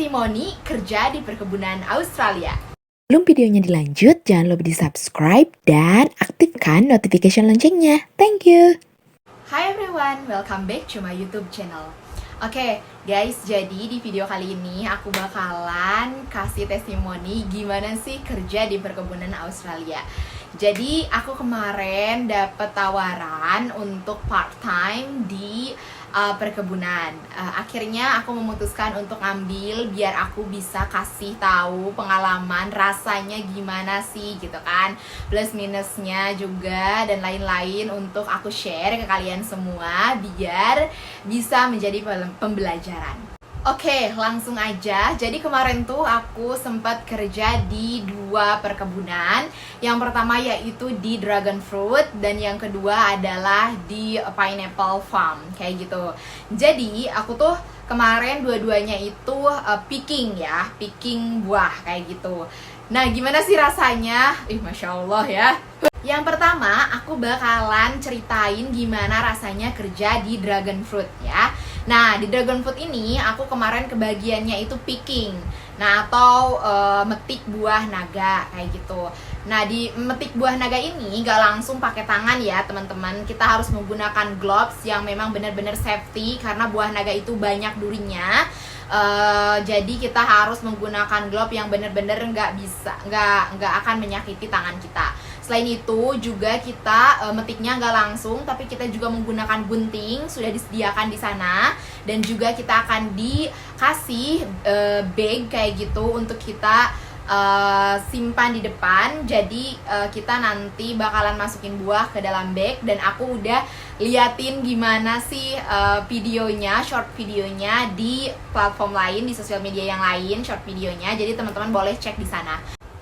testimoni kerja di perkebunan Australia. Sebelum videonya dilanjut, jangan lupa di subscribe dan aktifkan notification loncengnya. Thank you. Hi everyone, welcome back to my YouTube channel. Oke guys, jadi di video kali ini aku bakalan kasih testimoni gimana sih kerja di perkebunan Australia. Jadi aku kemarin dapet tawaran untuk part time di perkebunan. Akhirnya aku memutuskan untuk ambil biar aku bisa kasih tahu pengalaman rasanya gimana sih gitu kan, plus minusnya juga dan lain-lain untuk aku share ke kalian semua biar bisa menjadi pembelajaran. Oke, langsung aja. Jadi kemarin tuh aku sempat kerja di 2 perkebunan. Yang pertama yaitu di dragon fruit dan yang kedua adalah di pineapple farm kayak gitu. Jadi aku tuh kemarin dua-duanya itu picking buah kayak gitu. Nah, gimana sih rasanya? Masya Allah ya. Yang pertama, aku bakalan ceritain gimana rasanya kerja di dragon fruit ya. Nah, di dragon fruit ini aku kemarin kebagiannya itu picking. Nah, atau metik buah naga kayak gitu. Nah, di metik buah naga ini gak langsung pakai tangan ya, teman-teman. Kita harus menggunakan gloves yang memang benar-benar safety karena buah naga itu banyak durinya. Jadi kita harus menggunakan glove yang benar-benar nggak akan menyakiti tangan kita. Selain itu juga kita metiknya nggak langsung, tapi kita juga menggunakan gunting sudah disediakan di sana, dan juga kita akan dikasih bag kayak gitu untuk kita simpan di depan. Jadi kita nanti bakalan masukin buah ke dalam bag, dan aku udah liatin gimana sih short videonya di platform lain, di sosial media yang lain, short videonya. Jadi teman-teman boleh cek di sana.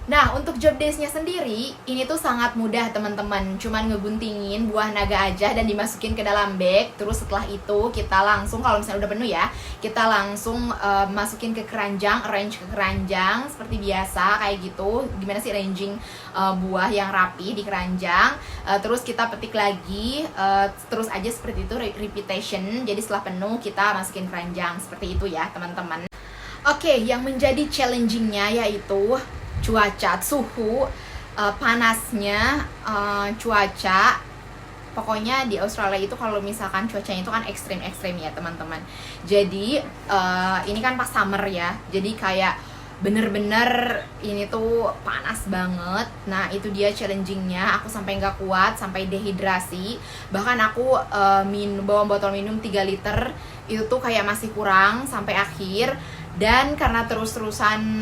Nah, untuk job days-nya sendiri, ini tuh sangat mudah teman-teman. Cuman ngeguntingin buah naga aja dan dimasukin ke dalam bag. Terus setelah itu kita langsung, kalau misalnya udah penuh ya, kita langsung masukin ke keranjang, arrange ke keranjang seperti biasa kayak gitu. Gimana sih arranging buah yang rapi di keranjang. Terus kita petik lagi, terus aja seperti itu, repetition. Jadi setelah penuh kita masukin keranjang, seperti itu ya teman-teman. Oke, yang menjadi challenging-nya yaitu cuaca, suhu, panasnya, cuaca. Pokoknya di Australia itu kalau misalkan cuacanya itu kan ekstrim ya teman-teman. Jadi ini kan pas summer ya, jadi kayak bener-bener ini tuh panas banget. Nah itu dia challengingnya, aku sampai nggak kuat, sampai dehidrasi. Bahkan aku bawa botol minum 3 liter itu tuh kayak masih kurang sampai akhir. Dan karena terus-terusan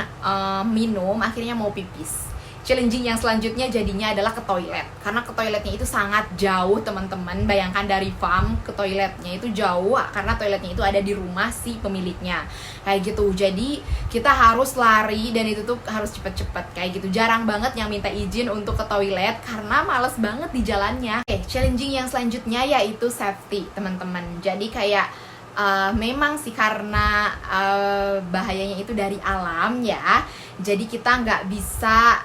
minum, akhirnya mau pipis. Challenging yang selanjutnya jadinya adalah ke toilet. Karena ke toiletnya itu sangat jauh teman-teman. Bayangkan dari farm ke toiletnya itu jauh, karena toiletnya itu ada di rumah si pemiliknya kayak gitu. Jadi kita harus lari, dan itu tuh harus cepet-cepet kayak gitu. Jarang banget yang minta izin untuk ke toilet karena males banget di jalannya. Challenging yang selanjutnya yaitu safety teman-teman. Jadi kayak memang sih karena bahayanya itu dari alam ya, jadi kita nggak bisa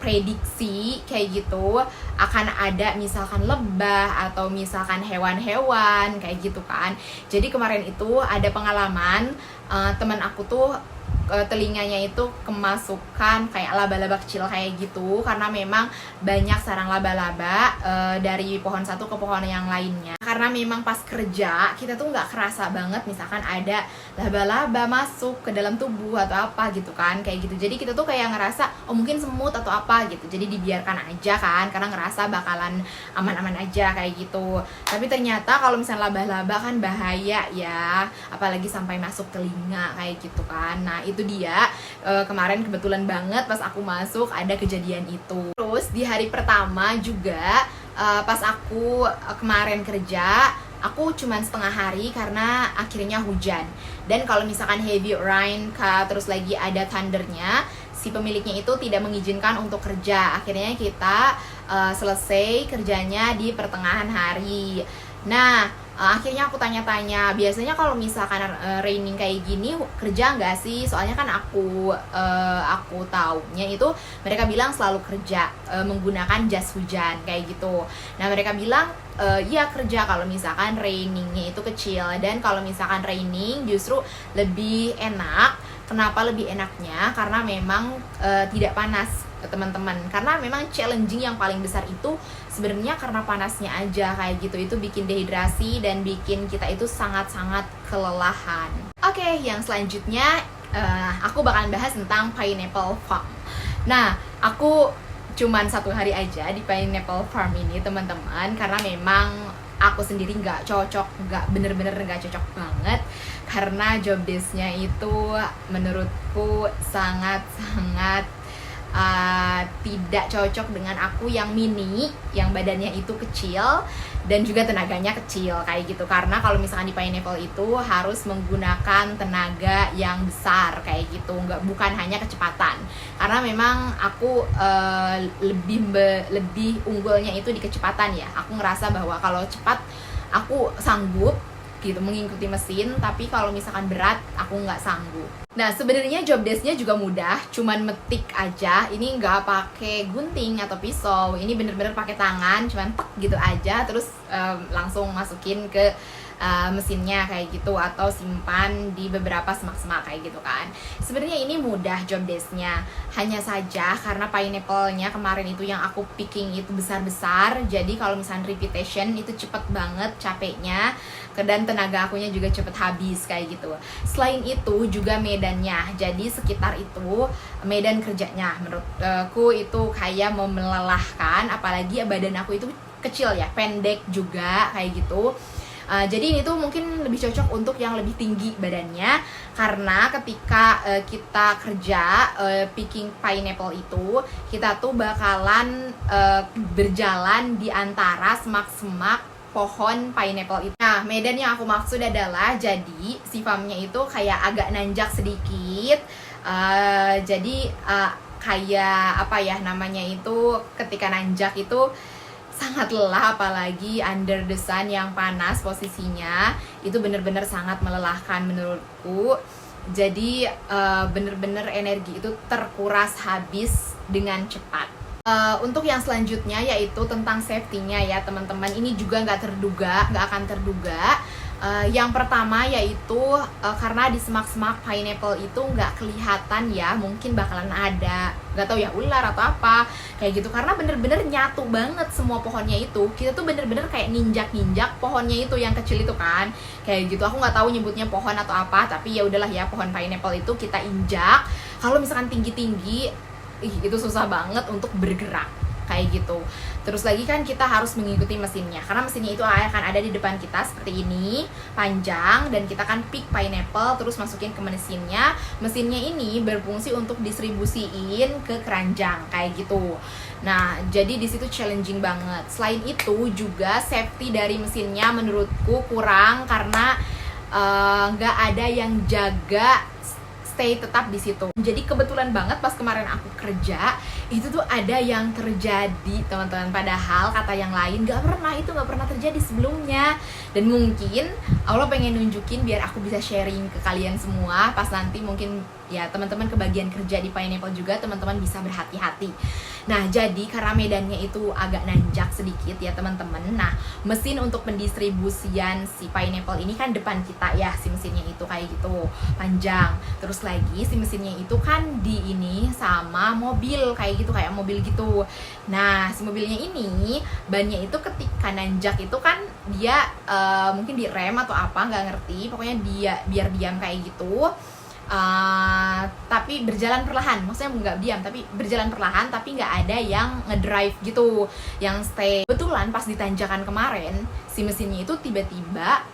prediksi kayak gitu akan ada misalkan lebah atau misalkan hewan-hewan kayak gitu kan. Jadi kemarin itu ada pengalaman teman aku tuh telinganya itu kemasukan kayak laba-laba kecil kayak gitu, karena memang banyak sarang laba-laba dari pohon satu ke pohon yang lainnya. Karena memang pas kerja kita tuh nggak kerasa banget misalkan ada laba-laba masuk ke dalam tubuh atau apa gitu kan kayak gitu. Jadi kita tuh kayak ngerasa mungkin semut atau apa gitu, jadi dibiarkan aja kan, karena ngerasa bakalan aman-aman aja kayak gitu. Tapi ternyata kalau misalnya laba-laba kan bahaya ya, apalagi sampai masuk telinga kayak gitu kan. Nah itu dia kemarin kebetulan banget pas aku masuk ada kejadian itu. Terus di hari pertama juga pas aku kemarin kerja, aku cuman setengah hari karena akhirnya hujan. Dan kalau misalkan heavy rain terus lagi ada thundernya, si pemiliknya itu tidak mengizinkan untuk kerja. Akhirnya kita selesai kerjanya di pertengahan hari. Nah akhirnya aku tanya-tanya, biasanya kalau misalkan raining kayak gini kerja nggak sih? Soalnya kan aku taunya itu mereka bilang selalu kerja menggunakan jas hujan kayak gitu. Nah mereka bilang iya kerja kalau misalkan rainingnya itu kecil, dan kalau misalkan raining justru lebih enak Kenapa lebih enaknya? Karena memang tidak panas teman-teman, karena memang challenging yang paling besar itu sebenarnya karena panasnya aja kayak gitu. Itu bikin dehidrasi dan bikin kita itu sangat-sangat kelelahan. Oke, yang selanjutnya aku bakalan bahas tentang pineapple farm. Nah, aku cuman 1 hari aja di pineapple farm ini teman-teman, karena memang aku sendiri nggak cocok, bener-bener nggak cocok banget, karena job desk-nya itu menurutku sangat-sangat tidak cocok dengan aku yang mini, yang badannya itu kecil dan juga tenaganya kecil kayak gitu. Karena kalau misalkan di pineapple itu harus menggunakan tenaga yang besar kayak gitu, bukan hanya kecepatan. Karena memang aku lebih unggulnya itu di kecepatan ya. Aku ngerasa bahwa kalau cepat aku sanggup gitu mengikuti mesin, tapi kalau misalkan berat aku nggak sanggup. Nah, sebenarnya job desk-nya juga mudah, cuman metik aja. Ini nggak pakai gunting atau pisau, ini bener-bener pakai tangan, cuman tek gitu aja, terus langsung masukin ke mesinnya kayak gitu, atau simpan di beberapa semak-semak kayak gitu kan. Sebenarnya ini mudah job desk-nya, hanya saja karena pineapple-nya kemarin itu yang aku picking itu besar-besar, jadi kalau misalnya repetition itu cepet banget capeknya, dan tenaga akunya juga cepet habis kayak gitu. Selain itu juga medannya, jadi sekitar itu medan kerjanya menurutku itu kayak melelahkan, apalagi badan aku itu kecil ya, pendek juga kayak gitu. Jadi ini tuh mungkin lebih cocok untuk yang lebih tinggi badannya, karena ketika kita kerja picking pineapple itu, kita tuh bakalan berjalan di antara semak-semak pohon pineapple itu. Nah, medan yang aku maksud adalah, jadi si farmnya itu kayak agak nanjak sedikit. Jadi kayak apa ya namanya itu, ketika nanjak itu sangat lelah, apalagi under the sun yang panas posisinya, itu bener-bener sangat melelahkan menurutku. Jadi bener-bener energi itu terkuras habis dengan cepat. Untuk yang selanjutnya yaitu tentang safety-nya ya teman-teman, ini juga nggak akan terduga. Yang pertama yaitu karena di semak-semak pineapple itu nggak kelihatan ya, mungkin bakalan ada, nggak tahu ya, ular atau apa kayak gitu, karena bener-bener nyatu banget semua pohonnya itu. Kita tuh bener-bener kayak ninjak pohonnya itu yang kecil itu kan, kayak gitu. Aku nggak tahu nyebutnya pohon atau apa, tapi ya udahlah ya, pohon pineapple itu kita injak. Kalau misalkan tinggi-tinggi, itu susah banget untuk bergerak kayak gitu. Terus lagi kan kita harus mengikuti mesinnya, karena mesinnya itu akan ada di depan kita seperti ini, panjang, dan kita kan pick pineapple terus masukin ke mesinnya. Mesinnya ini berfungsi untuk distribusiin ke keranjang kayak gitu. Nah, jadi di situ challenging banget. Selain itu juga safety dari mesinnya menurutku kurang, karena nggak ada yang jaga stay tetap di situ. Jadi kebetulan banget pas kemarin aku kerja itu tuh ada yang terjadi teman-teman, padahal kata yang lain nggak pernah terjadi sebelumnya. Dan mungkin Allah pengen nunjukin biar aku bisa sharing ke kalian semua, pas nanti mungkin ya teman-teman kebagian kerja di pineapple juga, teman-teman bisa berhati-hati. Nah, jadi karena medannya itu agak nanjak sedikit ya teman-teman. Nah, mesin untuk pendistribusian si pineapple ini kan depan kita ya, si mesinnya itu kayak gitu, panjang. Terus lagi si mesinnya itu kan di ini sama mobil kayak gitu, kayak mobil gitu. Nah, si mobilnya ini bannya itu ketika nanjak itu kan dia mungkin di rem atau apa, nggak ngerti, pokoknya dia biar diam kayak gitu. Tapi berjalan perlahan, maksudnya nggak diam tapi berjalan perlahan, tapi nggak ada yang ngedrive gitu, yang stay. Kebetulan pas di tanjakan kemarin si mesinnya itu tiba-tiba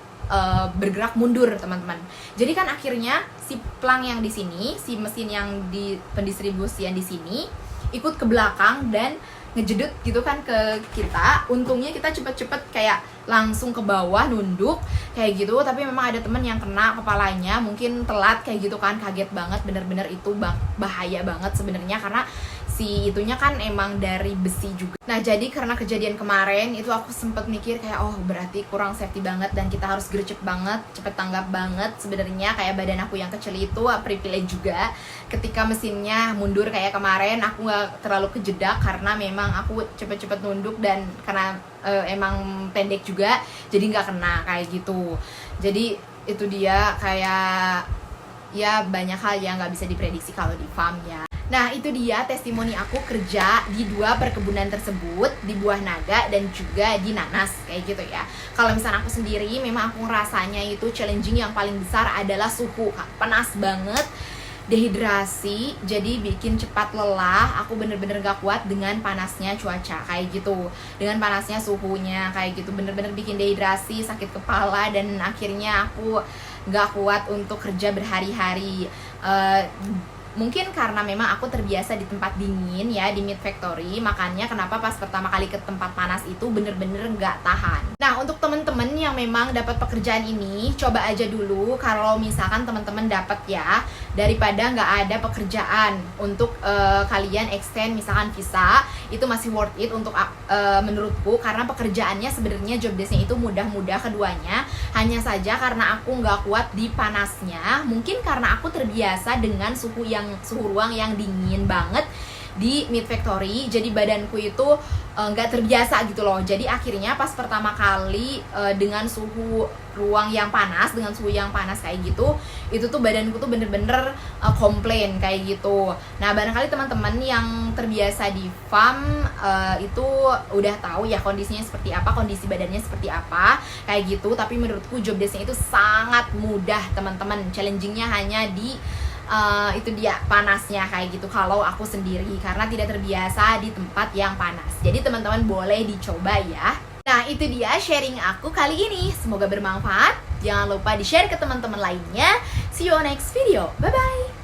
bergerak mundur teman-teman. Jadi kan akhirnya si plang yang di sini, si mesin yang di pendistribusian di sini ikut ke belakang dan ngejedut gitu kan ke kita. Untungnya kita cepet-cepet kayak langsung ke bawah nunduk kayak gitu, tapi memang ada temen yang kena kepalanya, mungkin telat kayak gitu kan, kaget banget. Bener-bener itu bahaya banget sebenarnya, karena si itunya kan emang dari besi juga. Nah, jadi karena kejadian kemarin itu aku sempet mikir kayak, oh berarti kurang safety banget dan kita harus gercep banget, cepet tanggap banget. Sebenarnya kayak badan aku yang kecil itu privilege juga, ketika mesinnya mundur kayak kemarin aku nggak terlalu kejedak karena memang aku cepet-cepet nunduk, dan karena emang pendek juga jadi nggak kena kayak gitu. Jadi itu dia kayak ya banyak hal yang nggak bisa diprediksi kalau di farm ya. Nah itu dia testimoni aku kerja di 2 perkebunan tersebut, di Buah Naga dan juga di Nanas kayak gitu ya. Kalau misalnya aku sendiri memang aku ngerasanya itu challenging yang paling besar adalah suhu, panas banget, dehidrasi, jadi bikin cepat lelah. Aku bener-bener gak kuat dengan panasnya cuaca kayak gitu, dengan panasnya suhunya kayak gitu, bener-bener bikin dehidrasi, sakit kepala, dan akhirnya aku gak kuat untuk kerja berhari-hari. Mungkin karena memang aku terbiasa di tempat dingin ya, di meat factory, makanya kenapa pas pertama kali ke tempat panas itu bener-bener nggak tahan. Nah untuk temen-temen yang memang dapat pekerjaan ini, coba aja dulu kalau misalkan temen-temen dapat ya, daripada nggak ada pekerjaan untuk kalian extend misalkan visa, itu masih worth it untuk menurutku, karena pekerjaannya sebenarnya job desk-nya itu mudah-mudah keduanya. Hanya saja karena aku nggak kuat di panasnya, mungkin karena aku terbiasa dengan suhu ruang yang dingin banget di meat factory, jadi badanku itu nggak terbiasa gitu loh. Jadi akhirnya pas pertama kali dengan suhu ruang yang panas, dengan suhu yang panas kayak gitu, itu tuh badanku tuh bener-bener komplain kayak gitu. Nah barangkali teman-teman yang terbiasa di farm itu udah tahu ya kondisinya seperti apa, kondisi badannya seperti apa kayak gitu. Tapi menurutku job desk-nya itu sangat mudah teman-teman, challengingnya hanya di itu dia panasnya kayak gitu kalau aku sendiri, karena tidak terbiasa di tempat yang panas. Jadi teman-teman boleh dicoba ya. Nah itu dia sharing aku kali ini, semoga bermanfaat. Jangan lupa di share ke teman-teman lainnya. See you on next video, bye bye.